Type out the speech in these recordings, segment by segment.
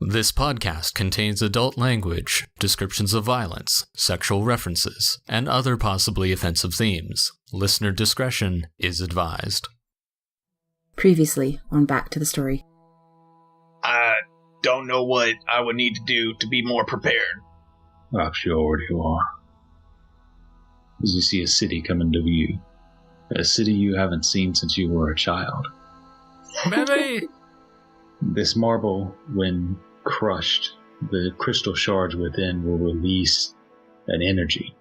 This podcast contains adult language, descriptions of violence, sexual references, and other possibly offensive themes. Listener discretion is advised. Previously on Back to the Story. I don't know what I would need to do to be more prepared. I'm sure you are. As you see a city come into view. A city you haven't seen since you were a child. Meli! This marble, when crushed, the crystal shards within will release an energy.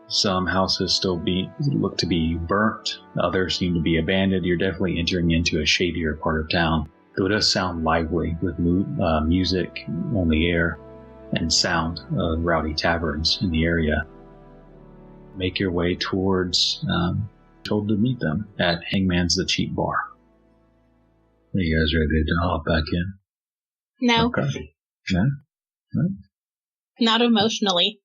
Some houses still look to be burnt, others seem to be abandoned. You're definitely entering into a shadier part of town, though it does sound lively with music on the air and sound of rowdy taverns in the area. Make your way towards, told to meet them at Hangman's the Cheap Bar. Are you guys ready to hop back in? No. Okay. No? No? Not emotionally.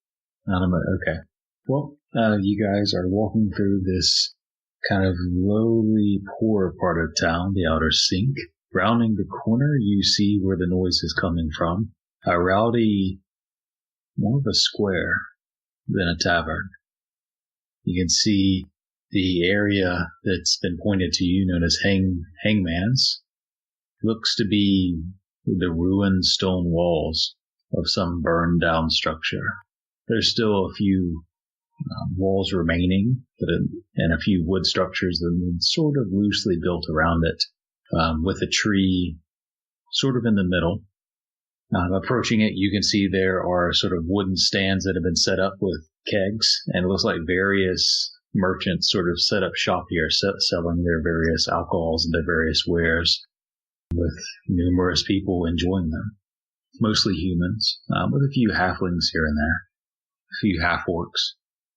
Okay. Well, you guys are walking through this kind of lowly, poor part of town, the outer sink. Rounding the corner, you see where the noise is coming from. A rowdy, more of a square than a tavern. You can see the area that's been pointed to you, known as Hangman's. Looks to be the ruined stone walls of some burned down structure. There's still a few walls remaining, and a few wood structures that are sort of loosely built around it, with a tree sort of in the middle. Approaching it, you can see there are sort of wooden stands that have been set up with kegs, and it looks like various merchants sort of set up shop here, selling their various alcohols and their various wares, with numerous people enjoying them. Mostly humans, with a few halflings here and there, a few half-orcs.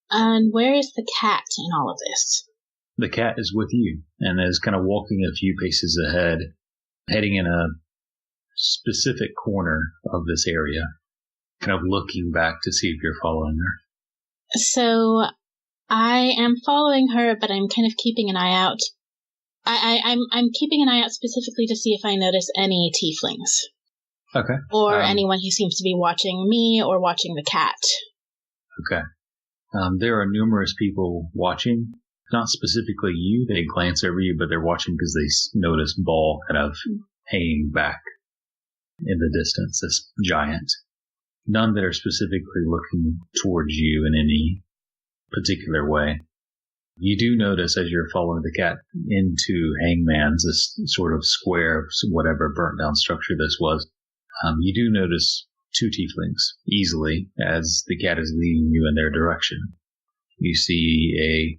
And where is the cat in all of this? The cat is with you, and is kind of walking a few paces ahead, heading in a specific corner of this area, kind of looking back to see if you're following her. So, I am following her, but I'm kind of keeping an eye out. I'm keeping an eye out specifically to see if I notice any tieflings. Okay. Or anyone who seems to be watching me or watching the cat. Okay. There are numerous people watching. Not specifically you. They glance over you, but they're watching because they notice Ball kind of hanging back in the distance, this giant. None that are specifically looking towards you in any particular way. You do notice as you're following the cat into Hangman's, this sort of square, whatever burnt down structure this was, you do notice two tieflings easily as the cat is leading you in their direction. You see a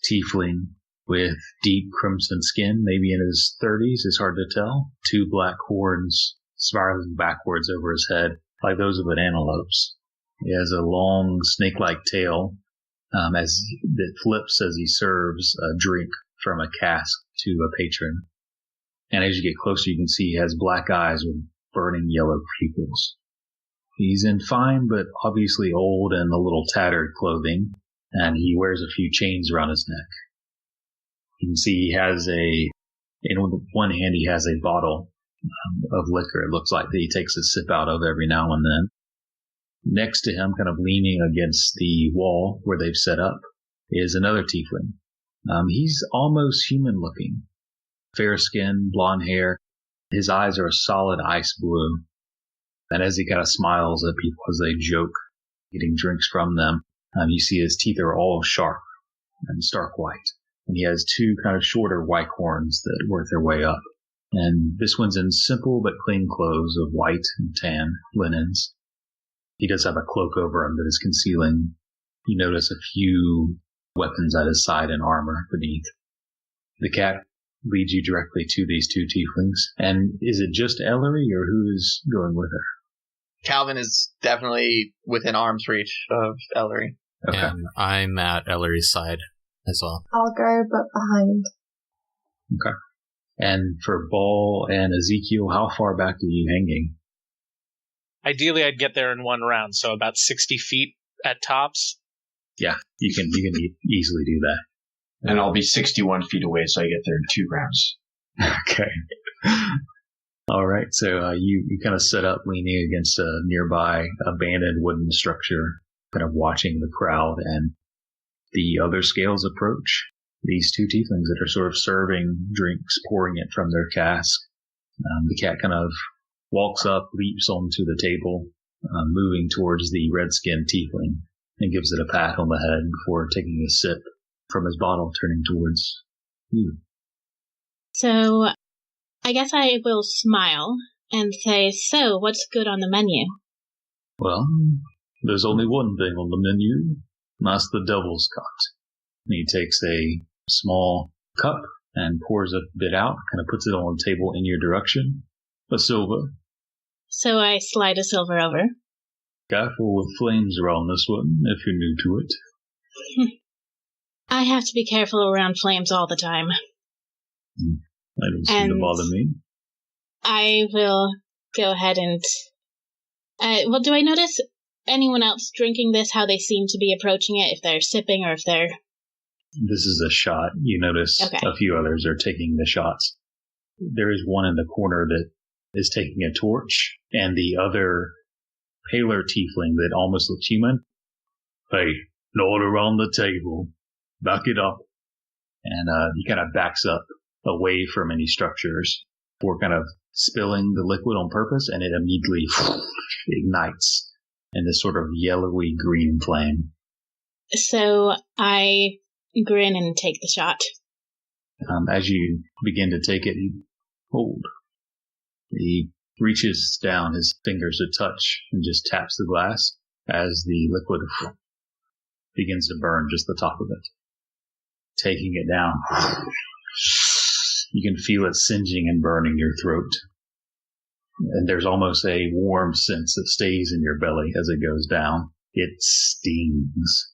tiefling with deep crimson skin, maybe in his 30s, it's hard to tell. Two black horns spiraling backwards over his head, like those of an antelope's. He has a long snake-like tail that flips as he serves a drink from a cask to a patron. And as you get closer, you can see he has black eyes with burning yellow pupils. He's in fine but obviously old and a little tattered clothing, and he wears a few chains around his neck. You can see he has in one hand he has a bottle of liquor. It looks like that he takes a sip out of every now and then. Next to him, kind of leaning against the wall where they've set up, is another tiefling. He's almost human-looking. Fair skin, blonde hair. His eyes are a solid ice blue. And as he kind of smiles at people as they joke, getting drinks from them, you see his teeth are all sharp and stark white. And he has two kind of shorter white horns that work their way up. And this one's in simple but clean clothes of white and tan linens. He does have a cloak over him that is concealing. You notice a few weapons at his side and armor beneath. The cat leads you directly to these two tieflings. And is it just Ellory, or who is going with her? Kalvyn is definitely within arm's reach of Ellory. Okay. And I'm at Ellory's side as well. I'll go, but behind. Okay. And for Ball and Ezekiel, how far back are you hanging? Ideally, I'd get there in one round, so about 60 feet at tops. Yeah, you can easily do that. And I'll be 61 feet away, so I get there in 2 rounds. Okay. All right, so you kind of set up leaning against a nearby abandoned wooden structure, kind of watching the crowd and the other scales approach. These two tieflings that are sort of serving drinks, pouring it from their cask. The cat kind of walks up, leaps onto the table, moving towards the red-skinned tiefling, and gives it a pat on the head before taking a sip from his bottle, turning towards you. So, I guess I will smile and say, so, what's good on the menu? Well, there's only one thing on the menu, and that's the devil's cut. And he takes a small cup and pours a bit out, kind of puts it on the table in your direction. A silver. So I slide a silver over. Careful with flames around this one, if you're new to it. I have to be careful around flames all the time. That doesn't seem to bother me. I will go ahead and... well, do I notice anyone else drinking this, how they seem to be approaching it, if they're sipping or if they're... This is a shot. You notice a few others are taking the shots. There is one in the corner that is taking a torch, and the other paler tiefling that almost looks human. Hey, not around the table. Back it up. And he kind of backs up away from any structures before kind of spilling the liquid on purpose, and it immediately ignites in this sort of yellowy green flame. So I grin and take the shot. As you begin to take it, you hold. He reaches down his fingers to touch and just taps the glass as the liquid begins to burn just the top of it. Taking it down, you can feel it singeing and burning your throat. And there's almost a warm sense that stays in your belly as it goes down. It stings.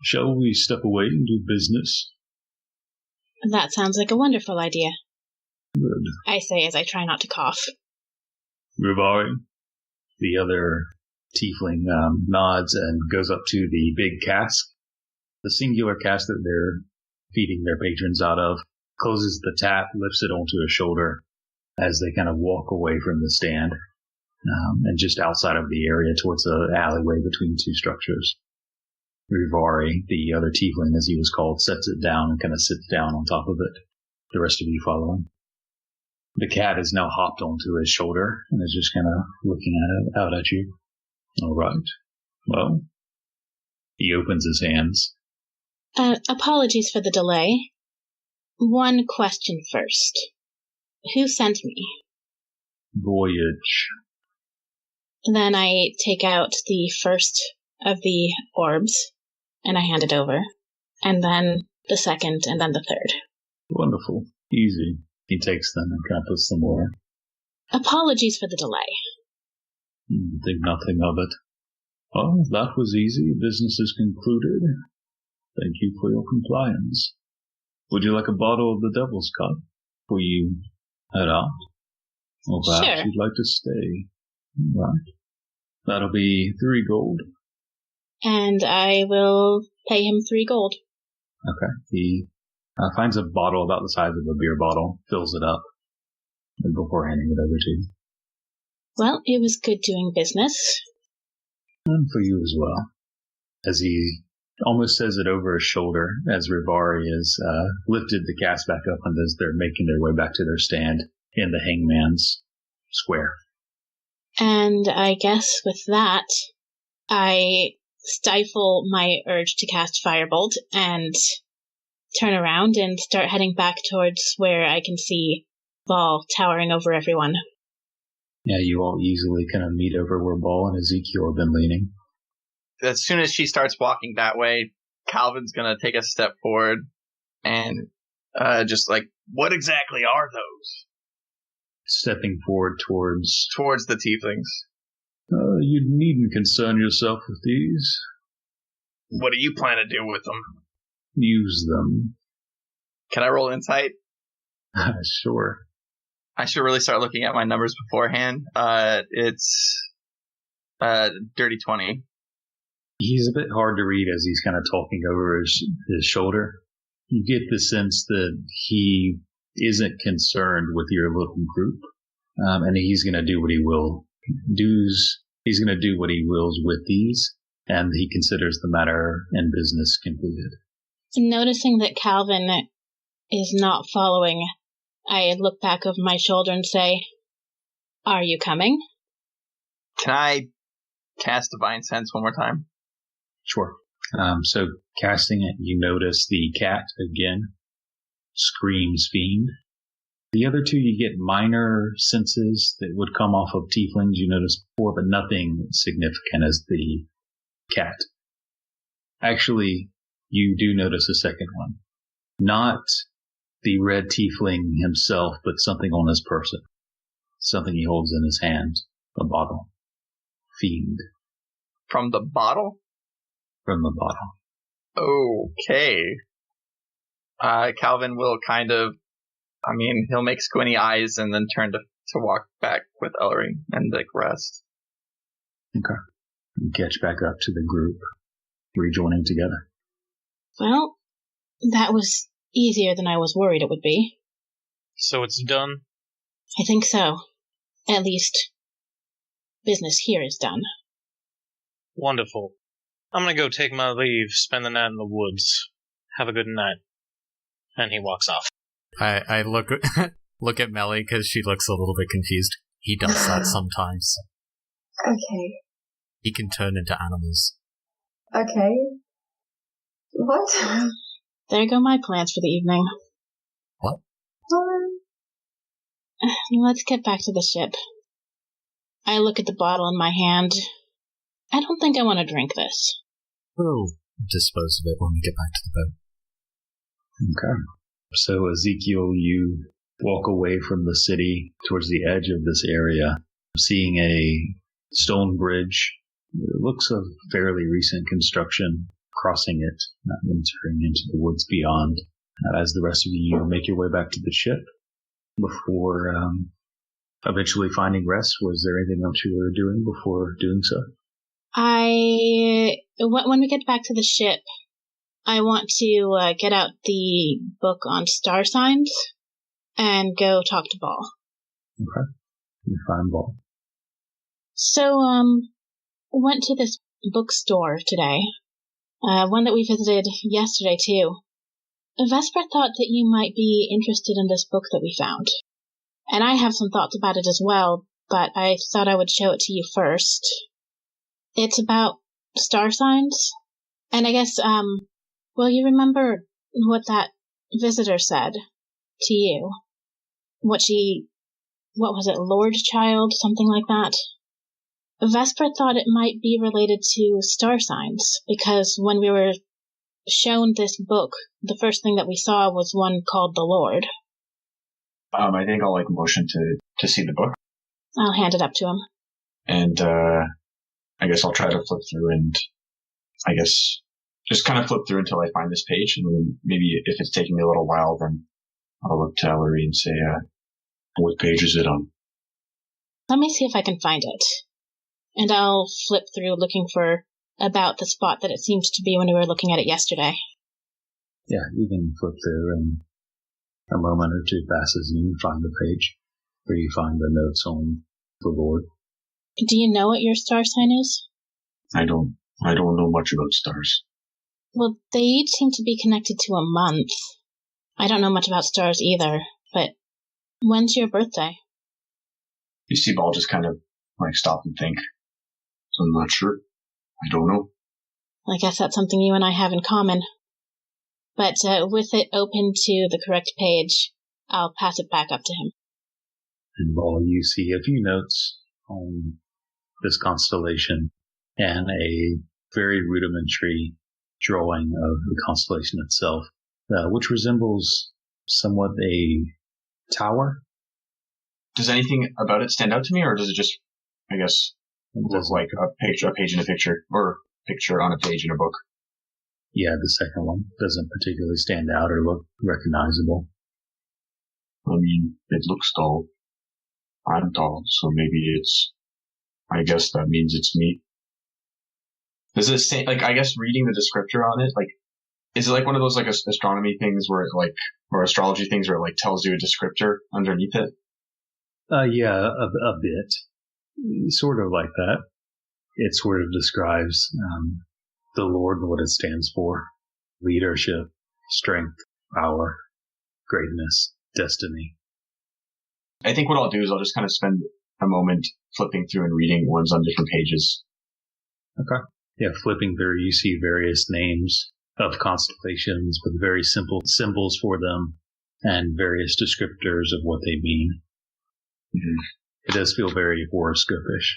Shall we step away and do business? That sounds like a wonderful idea. Good. I say as I try not to cough. Rivari, the other tiefling, nods and goes up to the big cask. The singular cask that they're feeding their patrons out of, closes the tap, lifts it onto his shoulder as they kind of walk away from the stand, and just outside of the area towards the alleyway between two structures. Rivari, the other tiefling as he was called, sets it down and kind of sits down on top of it. The rest of you follow him. The cat has now hopped onto his shoulder and is just kind of looking out at you. All right. Well, he opens his hands. Apologies for the delay. One question first. Who sent me? Voyage. Then I take out the first of the orbs, and I hand it over. And then the second, and then the third. Wonderful. Easy. He takes them and kind of puts them away. Apologies for the delay. Think nothing of it. Well, that was easy. Business is concluded. Thank you for your compliance. Would you like a bottle of the Devil's Cup before you head out? Or perhaps you'd like to stay. All right. That'll be 3 gold. And I will pay him 3 gold. Okay. He finds a bottle about the size of a beer bottle, fills it up, before handing it over to you. Well, it was good doing business. And for you as well. As he almost says it over his shoulder, as Rivari has lifted the cask back up, and as they're making their way back to their stand in the hangman's square. And I guess with that, I stifle my urge to cast Firebolt and turn around and start heading back towards where I can see Ball towering over everyone. Yeah, you all easily kind of meet over where Ball and Ezekiel have been leaning. As soon as she starts walking that way, Kalvyn's going to take a step forward and just like, what exactly are those? Stepping forward towards the tieflings. You needn't concern yourself with these. What do you plan to do with them? Use them. Can I roll insight? Sure. I should really start looking at my numbers beforehand. It's dirty 20. He's a bit hard to read as he's kind of talking over his shoulder. You get the sense that he isn't concerned with your little group. And he's going to do what he will. He's going to do what he wills with these, and he considers the matter and business concluded. Noticing that Kalvyn is not following, I look back over my shoulder and say, "Are you coming?" Can I cast Divine Sense one more time? Sure. So casting it, you notice the cat again screams fiend. The other two, you get minor senses that would come off of tieflings you noticed before, but nothing significant as the cat. Actually, you do notice a second one. Not the red tiefling himself, but something on his person. Something he holds in his hand. A bottle. Fiend. From the bottle? From the bottle. Okay. Kalvyn will he'll make squinty eyes and then turn to walk back with Ellory and rest. Okay. You catch back up to the group, rejoining together. Well, that was easier than I was worried it would be. So it's done? I think so. At least, business here is done. Wonderful. I'm gonna go take my leave, spend the night in the woods. Have a good night. And he walks off. I look at Meli because she looks a little bit confused. He does that sometimes. Okay. He can turn into animals. Okay. What? There go my plans for the evening. What? Let's get back to the ship. I look at the bottle in my hand. I don't think I want to drink this. We'll dispose of it when we get back to the boat. Okay. So, Ezekiel, you walk away from the city towards the edge of this area, seeing a stone bridge. It looks of fairly recent construction, crossing it, not entering into the woods beyond. As the rest of you make your way back to the ship, before eventually finding rest, was there anything else you were doing before doing so? When we get back to the ship, I want to get out the book on star signs and go talk to Ball. Okay. You find Ball. So, went to this bookstore today. One that we visited yesterday, too. Vesper thought that you might be interested in this book that we found. And I have some thoughts about it as well, but I thought I would show it to you first. It's about star signs. And I guess, you remember what that visitor said to you? What was it, Lord Child, something like that? Vesper thought it might be related to star signs, because when we were shown this book, the first thing that we saw was one called The Lord. I think I'll motion to see the book. I'll hand it up to him. And I guess I'll try to flip through and I guess just kind of flip through until I find this page, and then maybe if it's taking me a little while, then I'll look to Ellory and say, what page is it on? Let me see if I can find it. And I'll flip through looking for about the spot that it seems to be when we were looking at it yesterday. Yeah, you can flip through, and a moment or two passes and you find the page where you find the notes on the Lord. Do you know what your star sign is? I don't know much about stars. Well, they each seem to be connected to a month. I don't know much about stars either, but when's your birthday? You see Ball just kind of stop and think. So I'm not sure. I don't know. I guess that's something you and I have in common. But with it open to the correct page, I'll pass it back up to him. And Ball, you see a few notes on this constellation and a very rudimentary drawing of the constellation itself, which resembles somewhat a tower. Does anything about it stand out to me, or does it just, I guess, look like a page in a picture, or picture on a page in a book? Yeah, the second one doesn't particularly stand out or look recognizable. I mean, it looks tall. I'm tall, so maybe I guess that means it's me. Does it say, I guess reading the descriptor on it, is it one of those, astronomy things where it, or astrology things where it, tells you a descriptor underneath it? Yeah, a bit. Sort of like that. It sort of describes the Lord and what it stands for. Leadership, strength, power, greatness, destiny. I think what I'll do is I'll just kind of spend a moment flipping through and reading ones on different pages. Okay. Yeah, flipping through, you see various names of constellations with very simple symbols for them and various descriptors of what they mean. Mm-hmm. It does feel very horoscopish.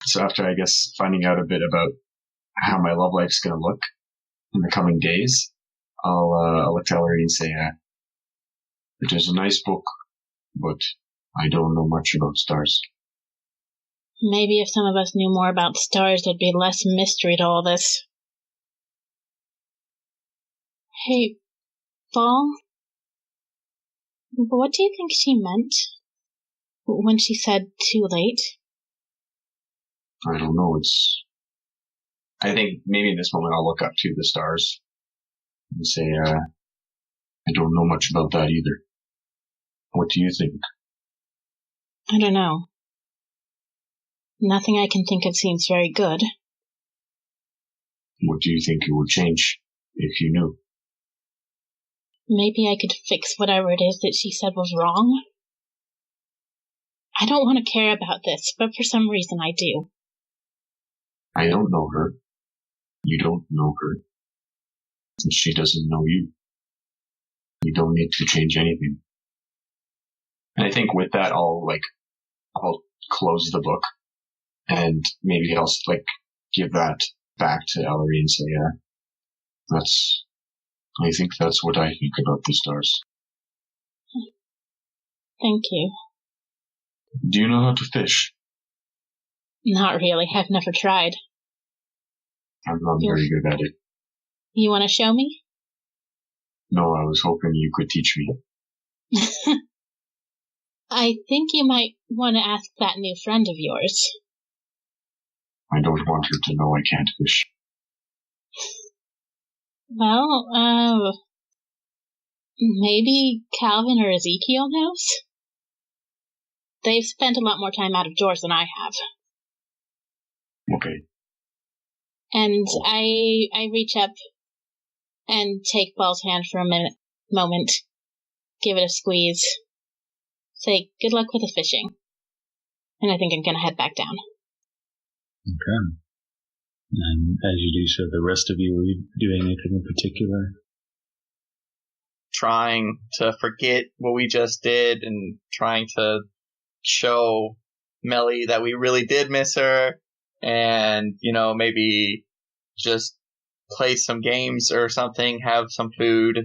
So after, I guess, finding out a bit about how my love life's going to look in the coming days, I'll look to Ellory and say, it is a nice book, but I don't know much about stars. Maybe if some of us knew more about stars, there'd be less mystery to all this. Hey, Fall? What do you think she meant when she said too late? I don't know, I think maybe in this moment I'll look up to the stars and say, I don't know much about that either. What do you think? I don't know. Nothing I can think of seems very good. What do you think it would change if you knew? Maybe I could fix whatever it is that she said was wrong. I don't want to care about this, but for some reason I do. I don't know her. You don't know her. And she doesn't know you. You don't need to change anything. And I think with that, I'll close the book and maybe I'll give that back to Ellory and say, I think that's what I think about the stars. Thank you. Do you know how to fish? Not really. I've never tried. I'm not very good at it. You want to show me? No, I was hoping you could teach me. I think you might want to ask that new friend of yours. I don't want her to know I can't fish. Well, maybe Kalvyn or Ezekiel knows? They've spent a lot more time out of doors than I have. Okay. And I reach up and take Ball's hand for a moment, give it a squeeze, say good luck with the fishing, and I think I'm gonna head back down. Okay. And as you do so, the rest of you, are you doing anything in particular? Trying to forget what we just did and trying to show Meli that we really did miss her and, maybe just play some games or something, have some food,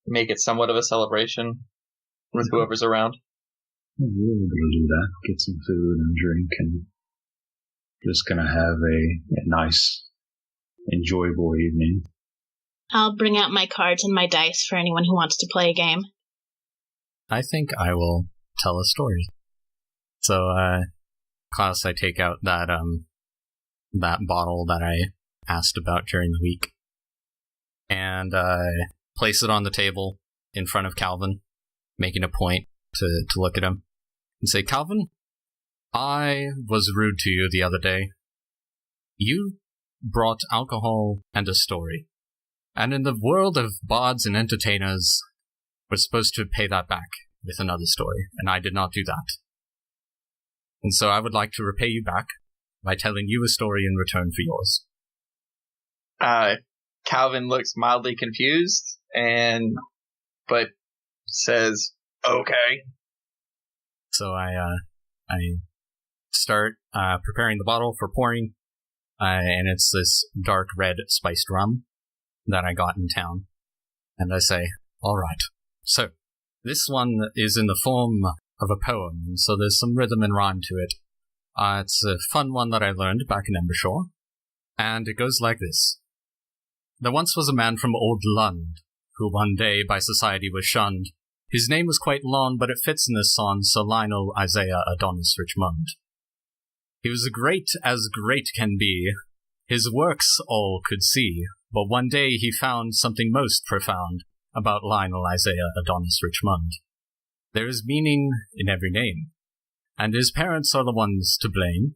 make it somewhat of a celebration with whoever's around. We'll be able to do that. Get some food and drink and just gonna have a nice, enjoyable evening. I'll bring out my cards and my dice for anyone who wants to play a game. I think I will tell a story. So, Klouse, I take out that bottle that I asked about during the week, and I place it on the table in front of Kalvyn, making a point to look at him, and say, Kalvyn, I was rude to you the other day. You brought alcohol and a story. And in the world of bards and entertainers, we're supposed to pay that back with another story, and I did not do that. And so I would like to repay you back by telling you a story in return for yours. Kalvyn looks mildly confused, but says, okay. So I start preparing the bottle for pouring, and it's this dark red spiced rum that I got in town. And I say, all right, so this one is in the form of a poem, so there's some rhythm and rhyme to it. It's a fun one that I learned back in Embershore, and it goes like this. There once was a man from Old Lund, who one day by society was shunned. His name was quite long, but it fits in this song, Sir Lionel Isaiah Adonis Richmond. He was great as great can be, his works all could see, but one day he found something most profound about Lionel Isaiah Adonis Richmond. There is meaning in every name, and his parents are the ones to blame.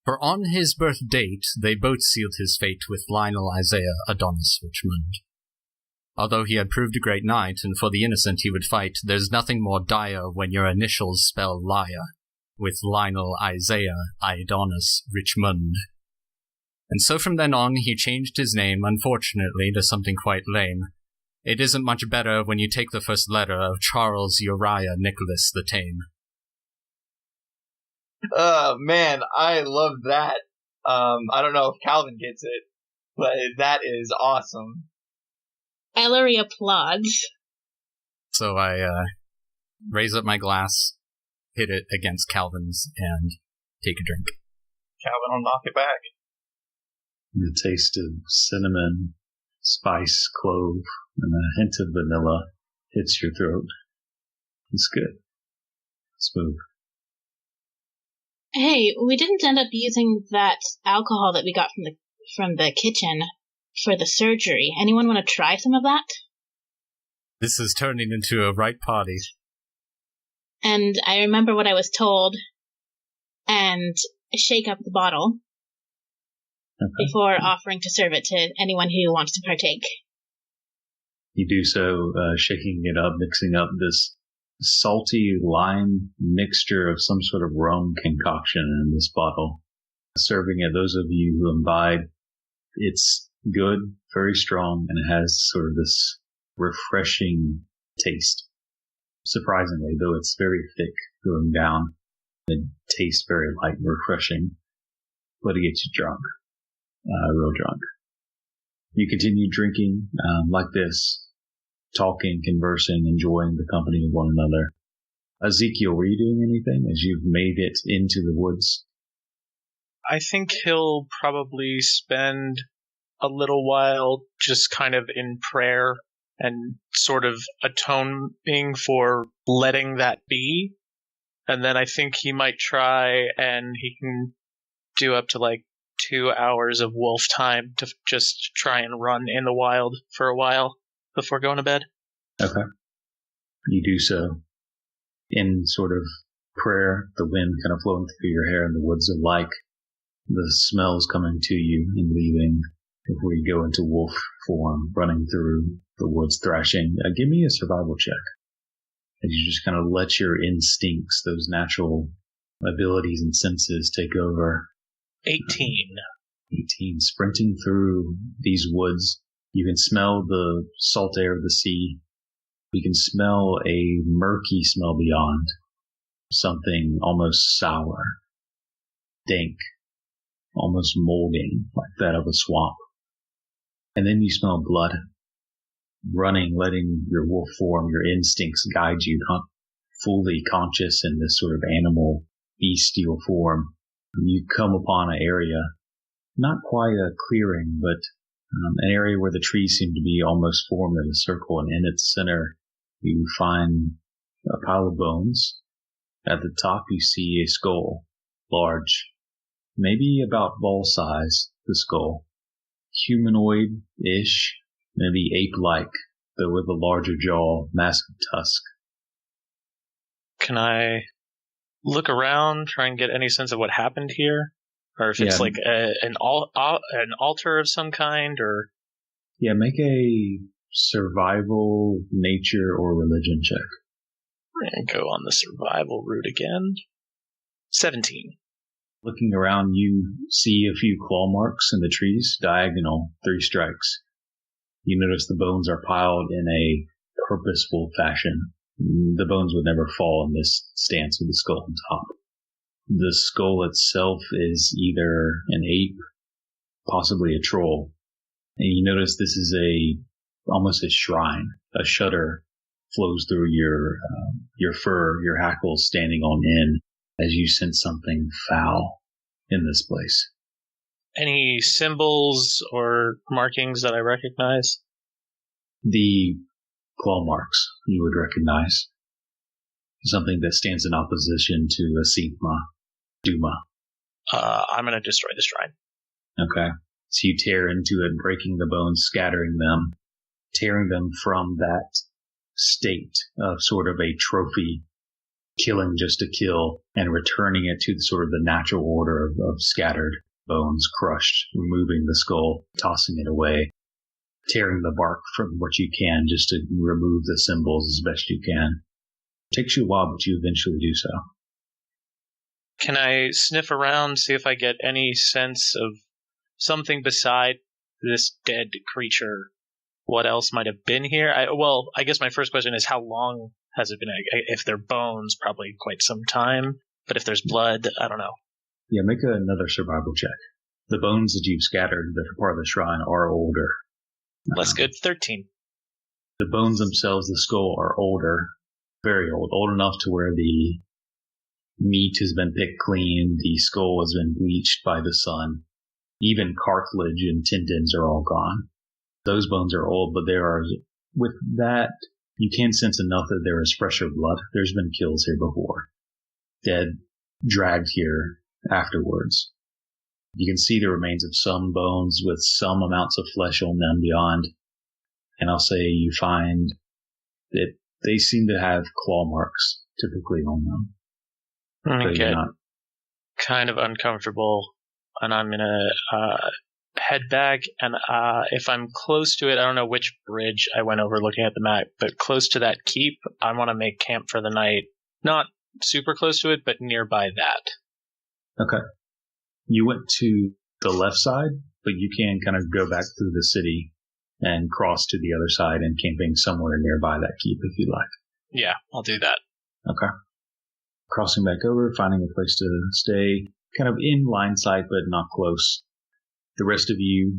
For on his birth date, they both sealed his fate with Lionel Isaiah Adonis Richmond. Although he had proved a great knight, and for the innocent he would fight, there's nothing more dire when your initials spell liar, with Lionel Isaiah Adonis Richmond. And so from then on, he changed his name, unfortunately, to something quite lame. It isn't much better when you take the first letter of Charles Uriah Nicholas the Tame. Man, I love that. I don't know if Kalvyn gets it, but that is awesome. Ellory applauds. So I raise up my glass, hit it against Kalvyn's, and take a drink. Kalvyn will knock it back. The taste of cinnamon, spice, clove, and a hint of vanilla hits your throat. It's good. Smooth. Hey, we didn't end up using that alcohol that we got from the kitchen for the surgery. Anyone want to try some of that? This is turning into a right party. And I remember what I was told, and shake up the bottle before offering to serve it to anyone who wants to partake. You do so, shaking it up, mixing up this salty lime mixture of some sort of rum concoction in this bottle. Serving it, those of you who imbibe, it's good, very strong, and it has sort of this refreshing taste. Surprisingly, though it's very thick going down, it tastes very light and refreshing, but it gets you drunk, real drunk. You continue drinking like this, talking, conversing, enjoying the company of one another. Ezekiel, were you doing anything as you've made it into the woods? I think he'll probably spend a little while just kind of in prayer and sort of atoning for letting that be. And then I think he might try and he can do up to like 2 hours of wolf time to just try and run in the wild for a while before going to bed. Okay. You do so in sort of prayer, the wind kind of flowing through your hair in the woods alike, the smells coming to you and leaving before you go into wolf form, running through the woods thrashing. Give me a survival check. As you just kind of let your instincts, those natural abilities and senses take over. 18. 18. Sprinting through these woods. You can smell the salt air of the sea. You can smell a murky smell beyond. Something almost sour, dank, almost molding, like that of a swamp. And then you smell blood. Running, letting your wolf form, your instincts guide you, not fully conscious in this sort of animal, bestial form. You come upon an area, not quite a clearing, but an area where the trees seem to be almost formed in a circle, and in its center you find a pile of bones. At the top you see a skull, large, maybe about ball size, the skull. Humanoid-ish, maybe ape-like, though with a larger jaw, massive tusk. Can I look around, try and get any sense of what happened here? Or if it's like an altar of some kind, or... Yeah, make a survival, nature, or religion check. We're going to go on the survival route again. 17. Looking around, you see a few claw marks in the trees, diagonal, 3 strikes. You notice the bones are piled in a purposeful fashion. The bones would never fall in this stance with the skull on top. The skull itself is either an ape, possibly a troll. And you notice this is almost a shrine. A shudder flows through your fur, your hackles standing on end as you sense something foul in this place. Any symbols or markings that I recognize? The claw marks you would recognize. Something that stands in opposition to a Sigma, Duma. I'm going to destroy the shrine. Okay. So you tear into it, breaking the bones, scattering them, tearing them from that state of sort of a trophy killing just to kill and returning it to the sort of the natural order of scattered bones, crushed, removing the skull, tossing it away, tearing the bark from what you can just to remove the symbols as best you can. It takes you a while, but you eventually do so. Can I sniff around, see if I get any sense of something beside this dead creature? What else might have been here? I guess my first question is, how long has it been? If they're bones, probably quite some time. But if there's blood, I don't know. Yeah, make another survival check. The bones that you've scattered that are part of the shrine are older. Less good, 13. The bones themselves, the skull, are older, very old enough to where the meat has been picked clean, the skull has been bleached by the sun, even cartilage and tendons are all gone. Those bones are old, but with that, you can sense enough that there is fresher blood. There's been kills here before. Dead, dragged here afterwards. You can see the remains of some bones with some amounts of flesh on them beyond. And I'll say you find that they seem to have claw marks typically on them. Okay. Kind of uncomfortable. And I'm going to head back. And if I'm close to it, I don't know which bridge I went over looking at the map, but close to that keep, I want to make camp for the night. Not super close to it, but nearby that. Okay. You went to the left side, but you can kind of go back through the city and cross to the other side and camping somewhere nearby that keep if you like. Yeah, I'll do that. Okay. Crossing back over, finding a place to stay, kind of in line sight, but not close. The rest of you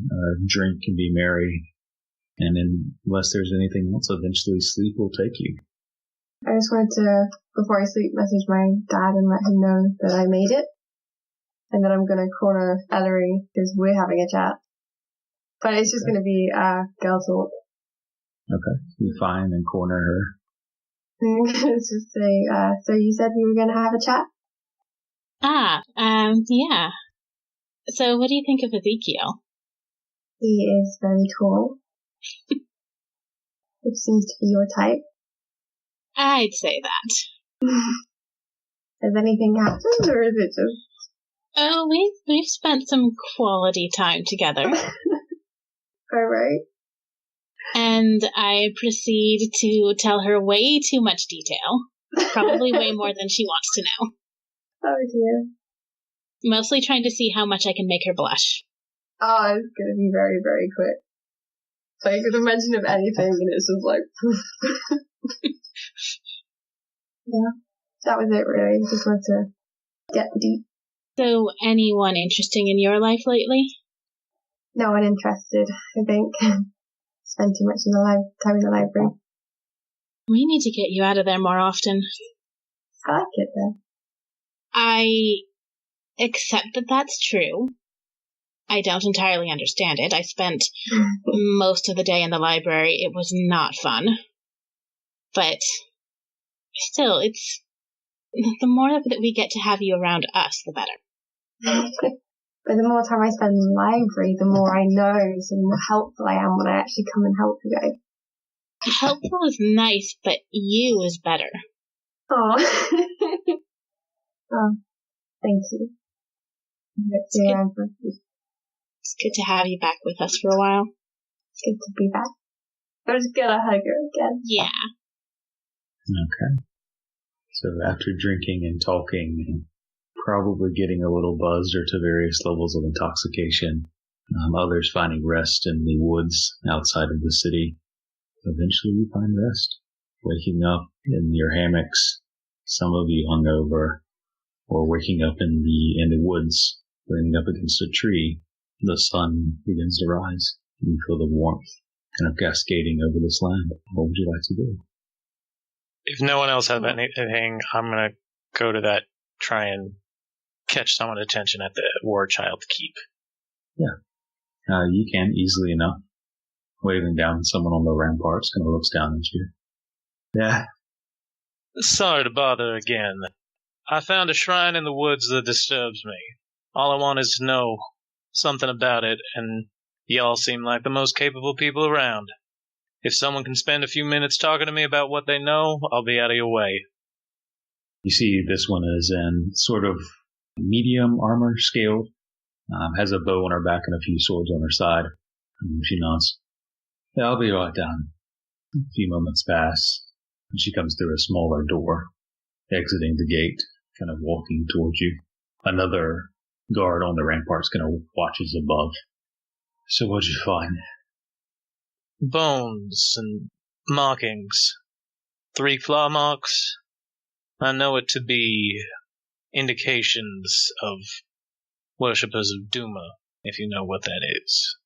drink and be merry, and unless there's anything else, eventually sleep will take you. I just wanted to, before I sleep, message my dad and let him know that I made it. And then I'm going to corner Ellory because we're having a chat. But it's just going to be girl talk. Okay. You find and corner her. Let's just say, so you said you were going to have a chat? Yeah. So what do you think of Ezekiel? He is very tall. Which seems to be your type. I'd say that. Has anything happened, or is it just... Oh, we've spent some quality time together. Alright. And I proceed to tell her way too much detail. Probably way more than she wants to know. Oh dear. Mostly trying to see how much I can make her blush. Oh, it's gonna be very, very quick. So you could have mentioned of anything and it's just like... Yeah. That was it really. Just wanted to get deep. So, anyone interesting in your life lately? No one interested, I think. Spend too much time in the library. We need to get you out of there more often. I like it though. I accept that that's true. I don't entirely understand it. I spent most of the day in the library. It was not fun. But still, it's... The more that we get to have you around us, the better. But the more time I spend in the library, the more I know, so the more helpful I am when I actually come and help you guys. Helpful is nice, but you is better. Oh. Oh, thank you. It's good to have you back with us for a while. It's good to be back. I'm just gonna hug her again. Yeah. Okay. So after drinking and talking and probably getting a little buzzed or to various levels of intoxication, others finding rest in the woods outside of the city, eventually you find rest. Waking up in your hammocks, some of you hungover, or waking up in the woods, leaning up against a tree, the sun begins to rise. You feel the warmth kind of cascading over this land. What would you like to do? If no one else has anything, I'm going to go to that, try and catch someone's attention at the War Child Keep. Yeah. You can easily enough. Waving down at someone on the ramparts kind of looks down at you. Yeah. Sorry to bother again. I found a shrine in the woods that disturbs me. All I want is to know something about it, and y'all seem like the most capable people around. If someone can spend a few minutes talking to me about what they know, I'll be out of your way. You see this one is in sort of medium armor scaled, has a bow on her back and a few swords on her side. She nods. Yeah, I'll be right down. A few moments pass, and she comes through a smaller door, exiting the gate, kind of walking towards you. Another guard on the ramparts kind of watches above. So what'd you find? Bones and markings. 3 claw marks. I know it to be indications of worshippers of Duma, if you know what that is.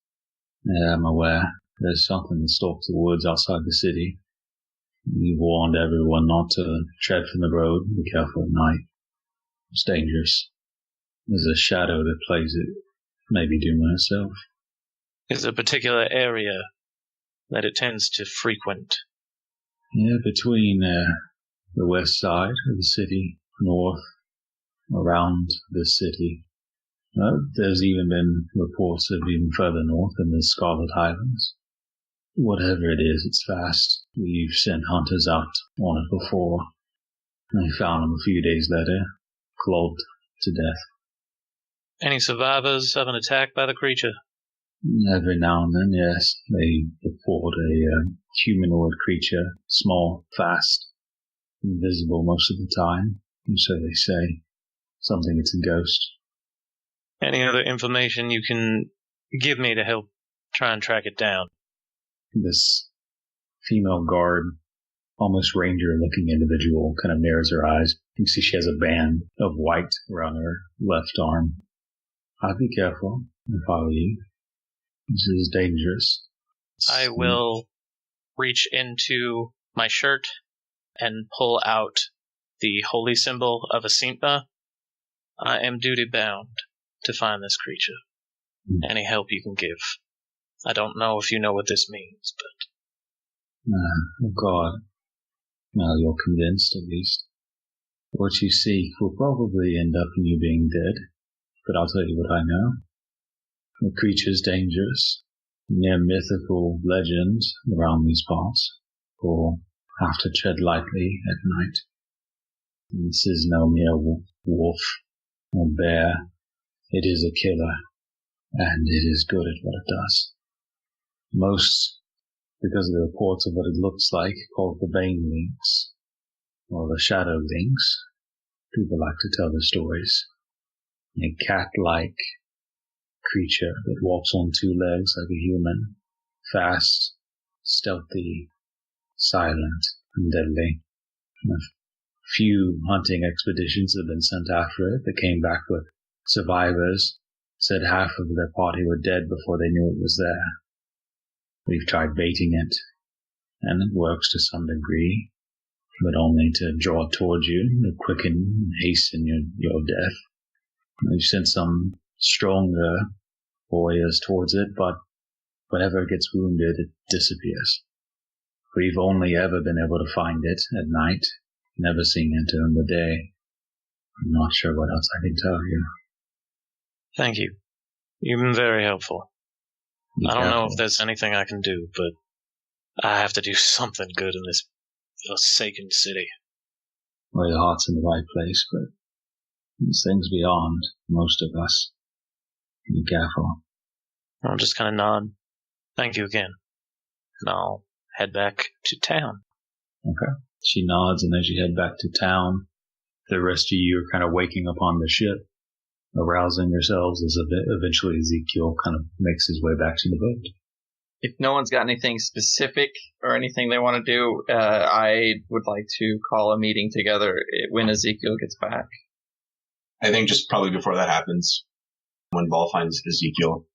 Yeah, I'm aware. There's something that stalks the woods outside the city. We warned everyone not to tread from the road. Be careful at night. It's dangerous. There's a shadow that plays it. Maybe Duma herself. Is a particular area that it tends to frequent? Yeah, between the west side of the city, north, around the city. There's even been reports of even further north in the Scarlet Highlands. Whatever it is, it's fast. We've sent hunters out on it before. They found him a few days later, clogged to death. Any survivors of an attack by the creature? Every now and then, yes. They report a humanoid creature, small, fast, invisible most of the time, and so they say. Something it's a ghost. Any other information you can give me to help try and track it down? This female guard, almost ranger-looking individual, kind of narrows her eyes. You see she has a band of white around her left arm. I'd be careful if I were you. This is dangerous. I will reach into my shirt and pull out the holy symbol of Asimpa. I am duty-bound to find this creature. Any help you can give. I don't know if you know what this means, but... Oh, God. Now you're convinced, at least. What you seek will probably end up in you being dead, but I'll tell you what I know. The creature's dangerous. Near mythical legend around these parts, or have to tread lightly at night. This is no mere wolf or bear. It is a killer, and it is good at what it does. Most because of the reports of what it looks like, called the Bane Links, or the Shadow Links. People like to tell the stories. A cat-like creature that walks on 2 legs like a human, fast, stealthy, silent, and deadly. A few hunting expeditions have been sent after it that came back with survivors, said half of their party were dead before they knew it was there. We've tried baiting it, and it works to some degree, but only to draw it towards you, to quicken and hasten your death. We've sent some stronger warriors towards it, but whenever it gets wounded, it disappears. We've only ever been able to find it at night, never seen it during the day. I'm not sure what else I can tell you. Thank you. You've been very helpful. I don't know if there's anything I can do, but I have to do something good in this forsaken city. Well, your heart's in the right place, but these things beyond most of us. Be careful. I'll just kind of nod. Thank you again. And I'll head back to town. Okay. She nods, and as you head back to town, the rest of you are kind of waking up on the ship, arousing yourselves as eventually Ezekiel kind of makes his way back to the boat. If no one's got anything specific or anything they want to do, I would like to call a meeting together when Ezekiel gets back. I think just probably before that happens, when Ball finds Ezekiel,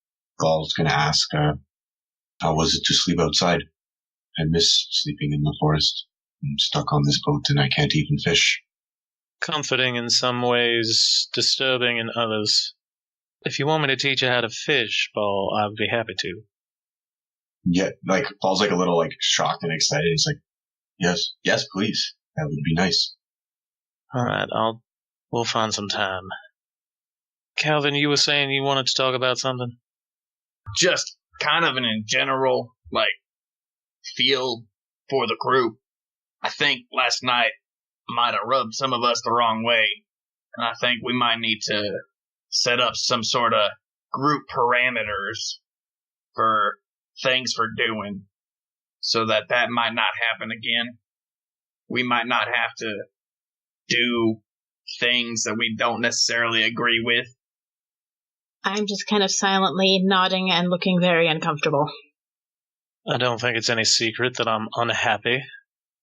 Gall's going to ask, how was it to sleep outside? I miss sleeping in the forest. I'm stuck on this boat and I can't even fish. Comforting in some ways, disturbing in others. If you want me to teach you how to fish, Ball, I would be happy to. Yeah, Paul's a little shocked and excited. He's like, yes, please. That would be nice. Alright, we'll find some time. Kalvyn, you were saying you wanted to talk about something? Just kind of in general, feel for the group. I think last night might have rubbed some of us the wrong way. And I think we might need to set up some sort of group parameters for things for doing so that might not happen again. We might not have to do things that we don't necessarily agree with. I'm just kind of silently nodding and looking very uncomfortable. I don't think it's any secret that I'm unhappy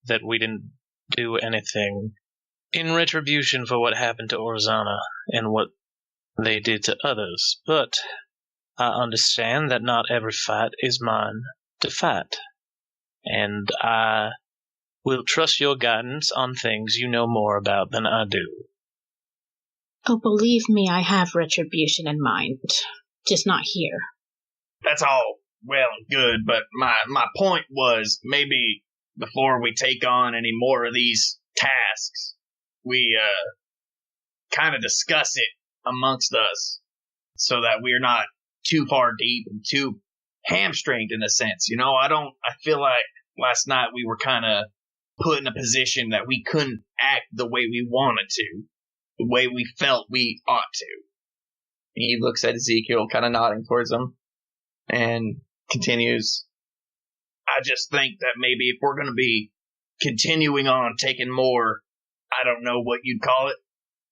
that we didn't do anything in retribution for what happened to Orzana and what they did to others, but I understand that not every fight is mine to fight, and I will trust your guidance on things you know more about than I do. Oh, believe me, I have retribution in mind, just not here. That's all well and good, but my point was maybe before we take on any more of these tasks, we kind of discuss it amongst us so that we're not too far deep and too hamstringed in a sense. You know, I feel like last night we were kind of put in a position that we couldn't act the way we wanted to, the way we felt we ought to. He looks at Ezekiel, kind of nodding towards him, and continues, I just think that maybe if we're going to be continuing on taking more, I don't know what you'd call it,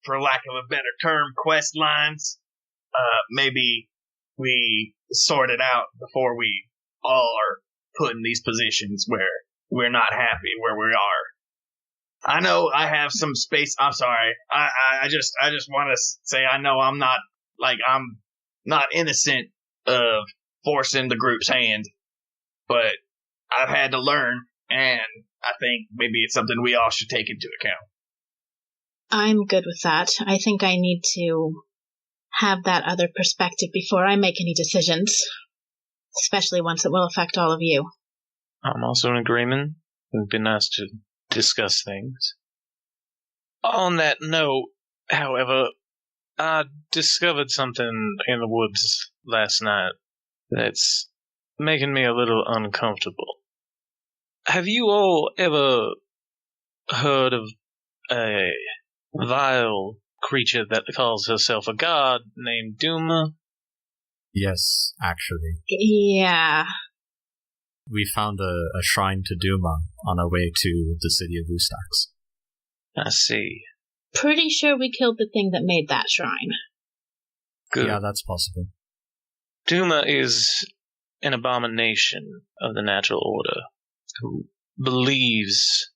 for lack of a better term, quest lines, maybe we sort it out before we all are put in these positions where we're not happy where we are. I know I have some space. I'm sorry. I just want to say I know I'm not innocent of forcing the group's hand, but I've had to learn, and I think maybe it's something we all should take into account. I'm good with that. I think I need to have that other perspective before I make any decisions, especially ones that will affect all of you. I'm also in agreement. It'd be nice to discuss things. On that note, however, I discovered something in the woods last night that's making me a little uncomfortable. Have you all ever heard of a vile creature that calls herself a god named Duma? Yes, actually. Yeah. We found a shrine to Duma on our way to the city of Ustax. I see. Pretty sure we killed the thing that made that shrine. Good. Yeah, that's possible. Duma is an abomination of the natural order who believes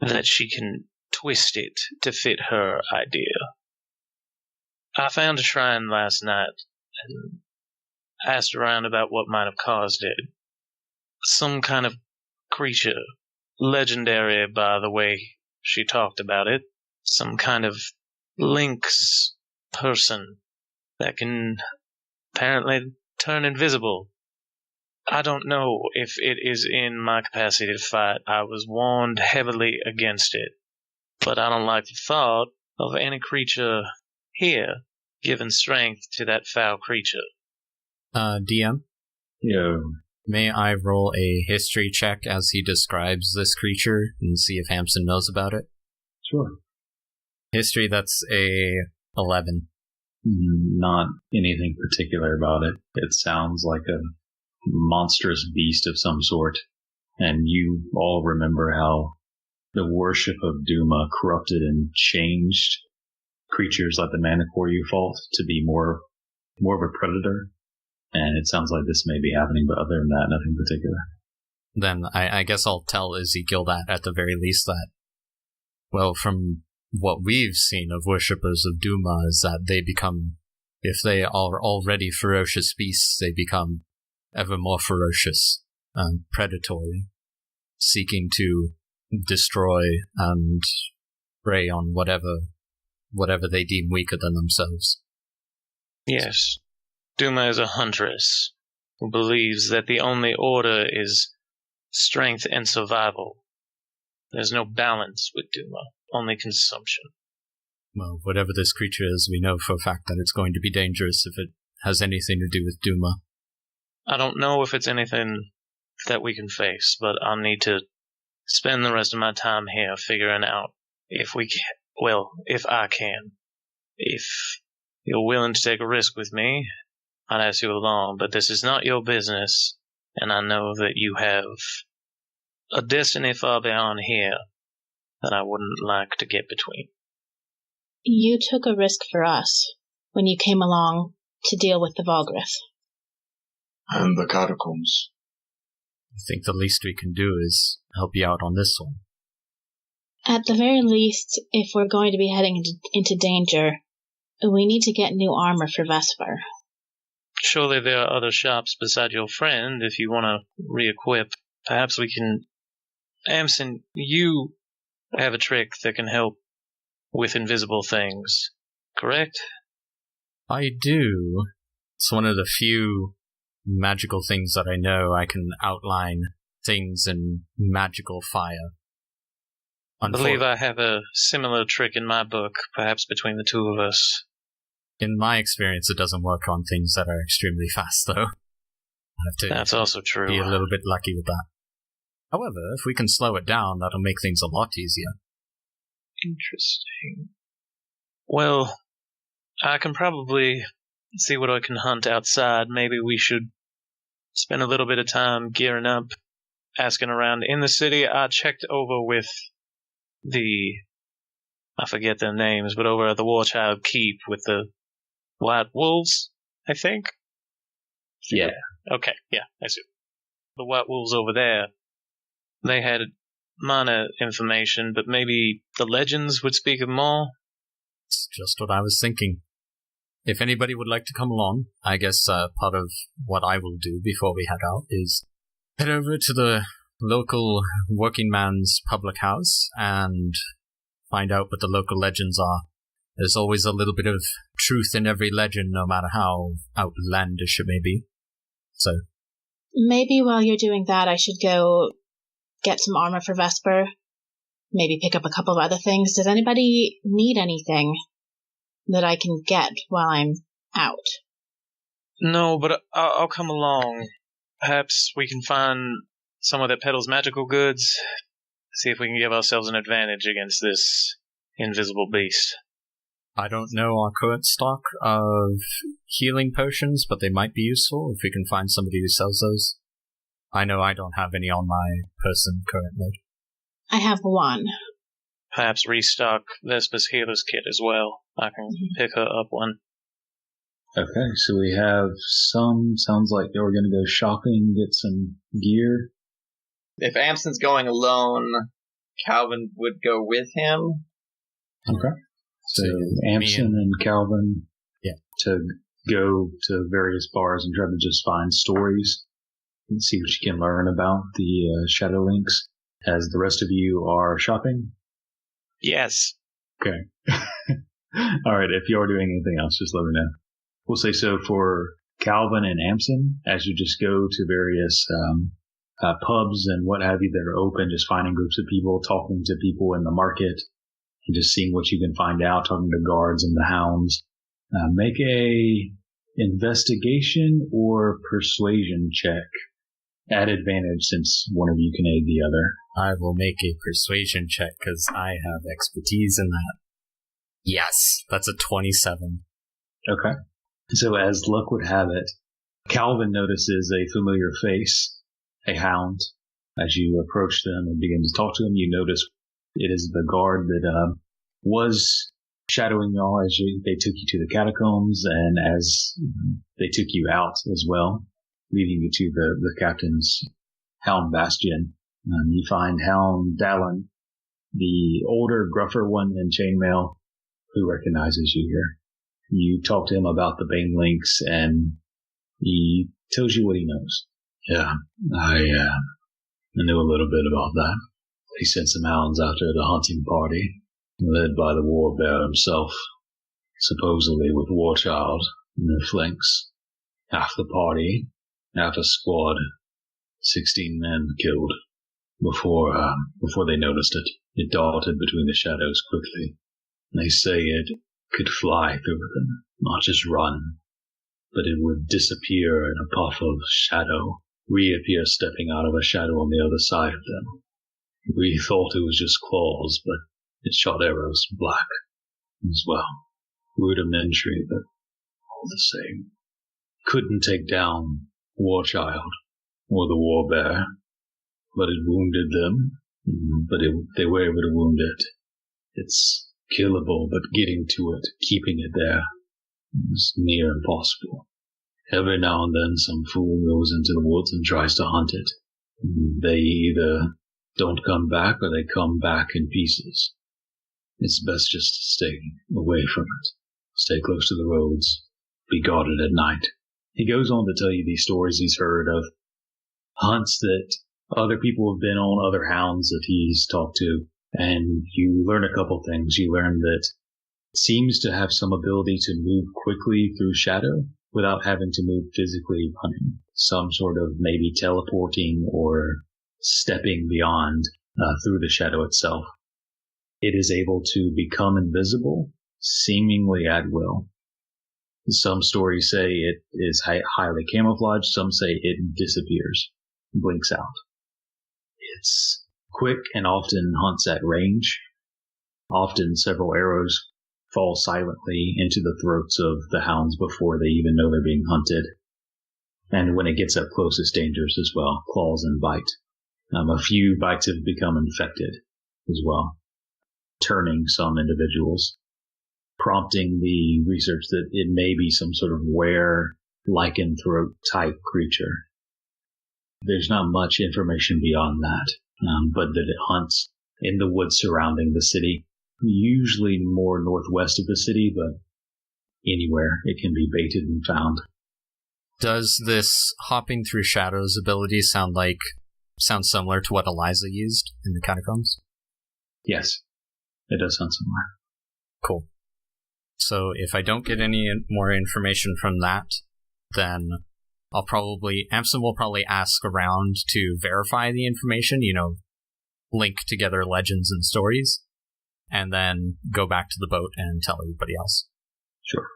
that she can twist it to fit her idea. I found a shrine last night and asked around about what might have caused it. Some kind of creature, legendary by the way she talked about it. Some kind of lynx person that can apparently turn invisible. I don't know if it is in my capacity to fight. I was warned heavily against it, but I don't like the thought of any creature here giving strength to that foul creature. DM? Yo. May I roll a history check as he describes this creature and see if Amsen knows about it? Sure. History, that's a 11. Not anything particular about it. It sounds like a monstrous beast of some sort. And you all remember how the worship of Duma corrupted and changed creatures like the Manicore you fought to be more of a predator. And it sounds like this may be happening, but other than that, nothing particular. Then I guess I'll tell Ezekiel that at the very least that, well, from what we've seen of worshippers of Duma is that they become, if they are already ferocious beasts, they become ever more ferocious and predatory, seeking to destroy and prey on whatever they deem weaker than themselves. Yes. Duma is a huntress who believes that the only order is strength and survival. There's no balance with Duma, only consumption. Well, whatever this creature is, we know for a fact that it's going to be dangerous if it has anything to do with Duma. I don't know if it's anything that we can face, but I'll need to spend the rest of my time here figuring out if I can. If you're willing to take a risk with me, I'd ask you along, but this is not your business, and I know that you have a destiny far beyond here that I wouldn't like to get between. You took a risk for us when you came along to deal with the Valgriff. And the catacombs. I think the least we can do is help you out on this one. At the very least, if we're going to be heading into danger, we need to get new armor for Vesper. Surely there are other shops beside your friend if you want to re-equip. Perhaps we can... Amsen, you have a trick that can help with invisible things, correct? I do. It's one of the few magical things that I know. I can outline things in magical fire. I believe I have a similar trick in my book, perhaps between the two of us. In my experience, it doesn't work on things that are extremely fast, though. I have to That's also true. Be a little bit lucky with that. However, if we can slow it down, that'll make things a lot easier. Interesting. Well, I can probably see what I can hunt outside. Maybe we should spend a little bit of time gearing up, asking around in the city. I checked over with I forget their names, but over at the Warchild Keep with the White Wolves, I think? Yeah. Okay, yeah, I see. The White Wolves over there, they had minor information, but maybe the legends would speak of more? It's just what I was thinking. If anybody would like to come along, I guess part of what I will do before we head out is head over to the local working man's public house and find out what the local legends are. There's always a little bit of truth in every legend, no matter how outlandish it may be. So, maybe while you're doing that, I should go get some armor for Vesper. Maybe pick up a couple of other things. Does anybody need anything that I can get while I'm out? No, but I'll come along. Perhaps we can find someone that peddles magical goods. See if we can give ourselves an advantage against this invisible beast. I don't know our current stock of healing potions, but they might be useful if we can find somebody who sells those. I know I don't have any on my person currently. I have one. Perhaps restock Vesper's healer's kit as well. I can pick her up one. Okay, so we have sounds like you're going to go shopping, get some gear. If Amsen's going alone, Kalvyn would go with him. Okay. So Amsen and Kalvyn to go to various bars and try to just find stories and see what you can learn about the Shadow Links as the rest of you are shopping? Yes. Okay. All right, if you are doing anything else, just let me know. We'll say so for Kalvyn and Amsen, as you just go to various pubs and what have you that are open, just finding groups of people, talking to people in the market, and just seeing what you can find out, talking to guards and the hounds. Make a investigation or persuasion check at advantage since one of you can aid the other. I will make a persuasion check because I have expertise in that. Yes, that's a 27. Okay. So as luck would have it, Kalvyn notices a familiar face, a hound. As you approach them and begin to talk to them, you notice it is the guard that was shadowing y'all as they took you to the catacombs and as they took you out as well, leading you to the captain's hound bastion. You find Hound Dallin, the older, gruffer one in chainmail, who recognizes you here. You talk to him about the Bane Links, and he tells you what he knows. Yeah, I know a little bit about that. He sent some hounds after the hunting party, led by the war bear himself, supposedly with Warchild in their flanks. Half the party, half a squad, 16 men killed before they noticed it. It darted between the shadows quickly. They say it could fly through them, not just run, but it would disappear in a puff of shadow, reappear stepping out of a shadow on the other side of them. We thought it was just claws, but It shot arrows black as well. Rudimentary, but all the same. Couldn't take down Warchild or the Warbear, but it wounded them. But they were able to wound it. It's killable, but getting to it, keeping it there, is near impossible. Every now and then some fool goes into the woods and tries to hunt it. They either don't come back or they come back in pieces. It's best just to stay away from it. Stay close to the roads. Be guarded at night. He goes on to tell you these stories he's heard of hunts that other people have been on, other hounds that he's talked to, and you learn a couple things. You learn that it seems to have some ability to move quickly through shadow without having to move physically running. Some sort of maybe teleporting or stepping beyond through the shadow itself. It is able to become invisible, seemingly at will. Some stories say it is highly camouflaged. Some say it disappears, blinks out. It's quick and often hunts at range. Often several arrows fall silently into the throats of the hounds before they even know they're being hunted. And when it gets up close, it's dangerous as well. Claws and bite. A few bites have become infected as well, turning some individuals, prompting the research that it may be some sort of lycanthrope type creature. There's not much information beyond that, but that it hunts in the woods surrounding the city, usually more northwest of the city, but anywhere it can be baited and found. Does this hopping through shadows ability sound similar to what Eliza used in the catacombs? Yes, it does sound similar. Cool. So if I don't get any more information from that, then Amsen will probably ask around to verify the information, link together legends and stories, and then go back to the boat and tell everybody else. Sure.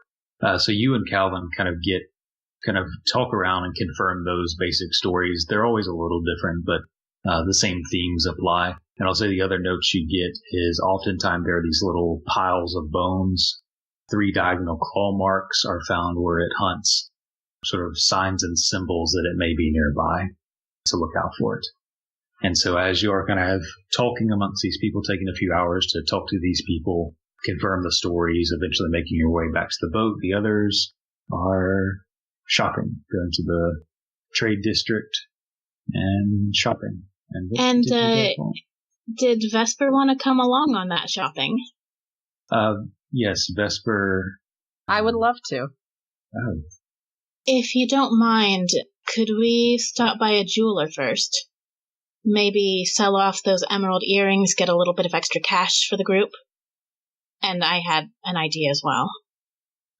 So you and Kalvyn kind of talk around and confirm those basic stories. They're always a little different, but the same themes apply. And I'll say the other notes you get is oftentimes there are these little piles of bones. 3 diagonal claw marks are found where it hunts, sort of signs and symbols that it may be nearby, to look out for it. And so as you are kind of talking amongst these people, taking a few hours to talk to these people, confirm the stories, eventually making your way back to the boat, the others are shopping, going to the trade district and shopping. And did Vesper want to come along on that shopping? Yes, Vesper. I would love to. Oh. If you don't mind, could we stop by a jeweler first? Maybe sell off those emerald earrings, get a little bit of extra cash for the group? And I had an idea as well.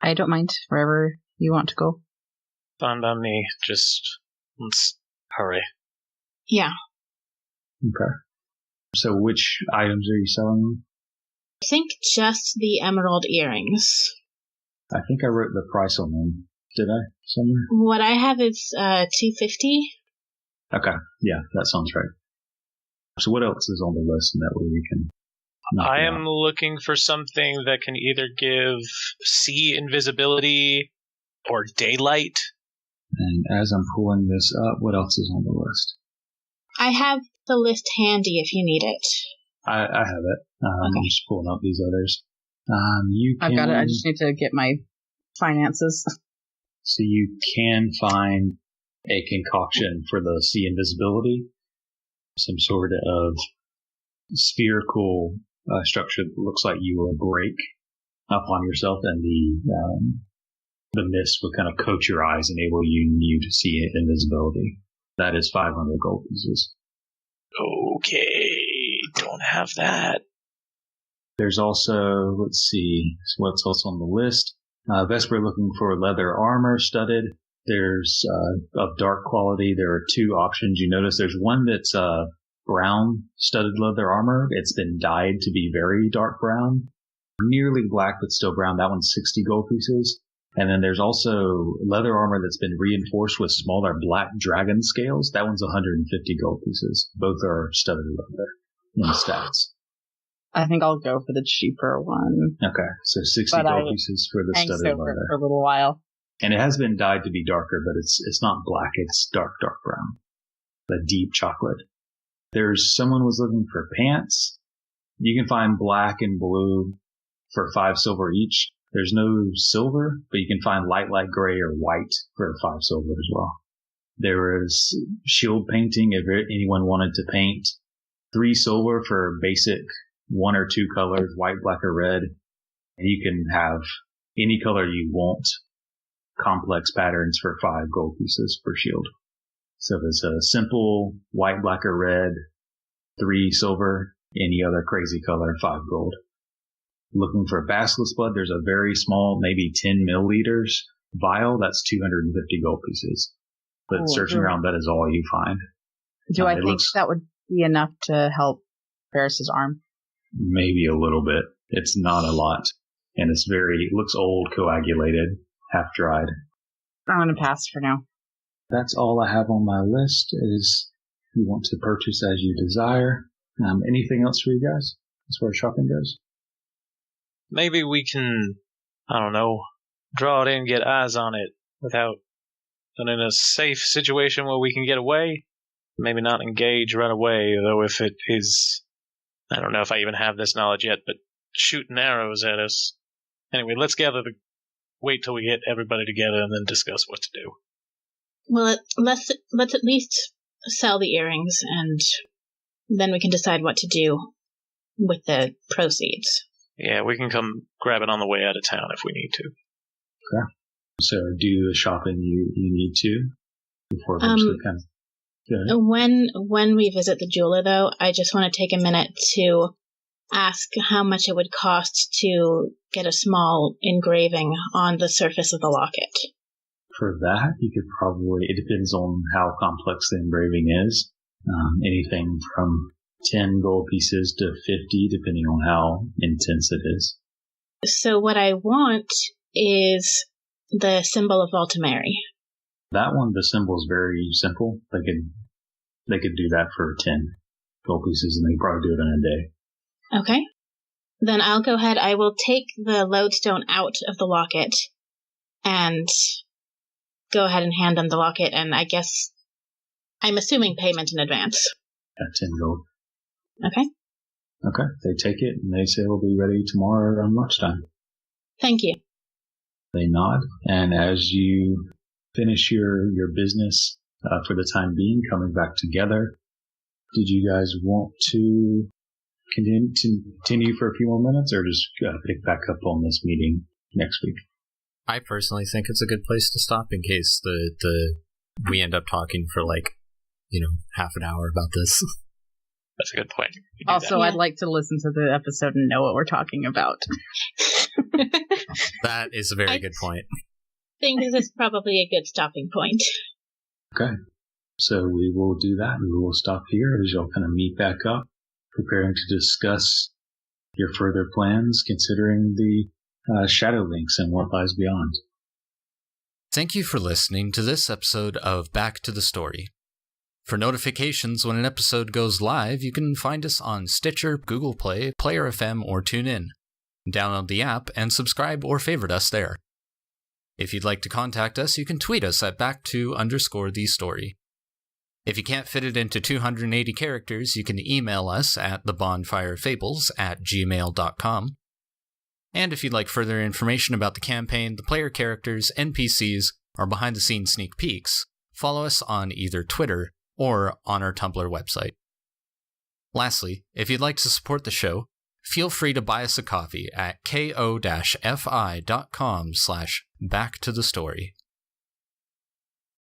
I don't mind, wherever you want to go. Fine by me. Just let's hurry. Yeah. Okay. So which items are you selling? I think just the emerald earrings. I think I wrote the price on them. Did I? Somewhere? What I have is $250. Okay. Yeah, that sounds right. So what else is on the list that way we can... I am looking for something that can either give sea invisibility or daylight. And as I'm pulling this up, what else is on the list? I have the list handy if you need it. I have it. Okay. I'm just pulling up these others. I've got it. I just need to get my finances. So you can find a concoction for the sea invisibility, some sort of spherical structure that looks like you will break upon yourself, and the mist would kind of coat your eyes, enable you to see invisibility. That is 500 gold pieces. Okay, don't have that. There's also, let's see, what's else on the list. Vesper looking for leather armor studded. There's of dark quality. There are 2 options. You notice there's one that's brown studded leather armor. It's been dyed to be very dark brown, nearly black but still brown. That one's 60 gold pieces. And then there's also leather armor that's been reinforced with smaller black dragon scales. That one's 150 gold pieces. Both are studded leather in stats. I think I'll go for the cheaper one. Okay, so 60 gold pieces for the studded leather. For a little while. And it has been dyed to be darker, but it's not black. It's dark brown. A deep chocolate. Someone was looking for pants. You can find black and blue for 5 silver each. There's no silver, but you can find light gray or white for 5 silver as well. There is shield painting if anyone wanted to paint. 3 silver for basic 1 or 2 colors, white, black, or red. And you can have any color you want. Complex patterns for 5 gold pieces per shield. So there's a simple white, black, or red, 3 silver, any other crazy color, 5 gold. Looking for basilisk blood, there's a very small, maybe 10 milliliters vial. That's 250 gold pieces. But searching around, that is all you find. Do I think that would be enough to help Ferris's arm? Maybe a little bit. It's not a lot. And it looks old, coagulated, half dried. I'm going to pass for now. That's all I have on my list is you want to purchase as you desire. Anything else for you guys as far as shopping goes? Maybe we can, I don't know, draw it in, get eyes on it without, and in a safe situation where we can get away. Maybe not engage right away, though if it is, I don't know if I even have this knowledge yet, but shooting arrows at us. Anyway, let's wait till we get everybody together and then discuss what to do. Well, let's at least sell the earrings, and then we can decide what to do with the proceeds. Yeah, we can come grab it on the way out of town if we need to. Okay. So do the shopping you need to before eventually kind of... When we visit the jeweler, though, I just want to take a minute to ask how much it would cost to get a small engraving on the surface of the locket. For that, you could probably, it depends on how complex the engraving is. Anything from 10 gold pieces to 50, depending on how intense it is. So what I want is the symbol of Voltimeri. That one, the symbol is very simple. They could do that for 10 gold pieces, and they could probably do it in a day. Okay. Then I'll go ahead. I will take the lodestone out of the locket and go ahead and hand them the locket, and I guess I'm assuming payment in advance. At 10 gold. Okay. Okay. They take it, and they say we'll be ready tomorrow around lunchtime. Thank you. They nod, and as you finish your business for the time being, coming back together, did you guys want to continue for a few more minutes, or just pick back up on this meeting next week? I personally think it's a good place to stop in case we end up talking for half an hour about this. That's a good point. Also, I'd like to listen to the episode and know what we're talking about. That is a very good point. I think this is probably a good stopping point. Okay. So we will do that. We will stop here as y'all kind of meet back up, preparing to discuss your further plans, considering the shadow links and what lies beyond. Thank you for listening to this episode of Back to the Story. For notifications when an episode goes live, you can find us on Stitcher, Google Play, Player FM, or TuneIn. Download the app and subscribe or favorite us there. If you'd like to contact us, you can tweet us at @back_the_story. If you can't fit it into 280 characters, you can email us at thebonfirefables@gmail.com. And if you'd like further information about the campaign, the player characters, NPCs, or behind-the-scenes sneak peeks, follow us on either Twitter or on our Tumblr website. Lastly, if you'd like to support the show, feel free to buy us a coffee at ko-fi.com/backtothestory.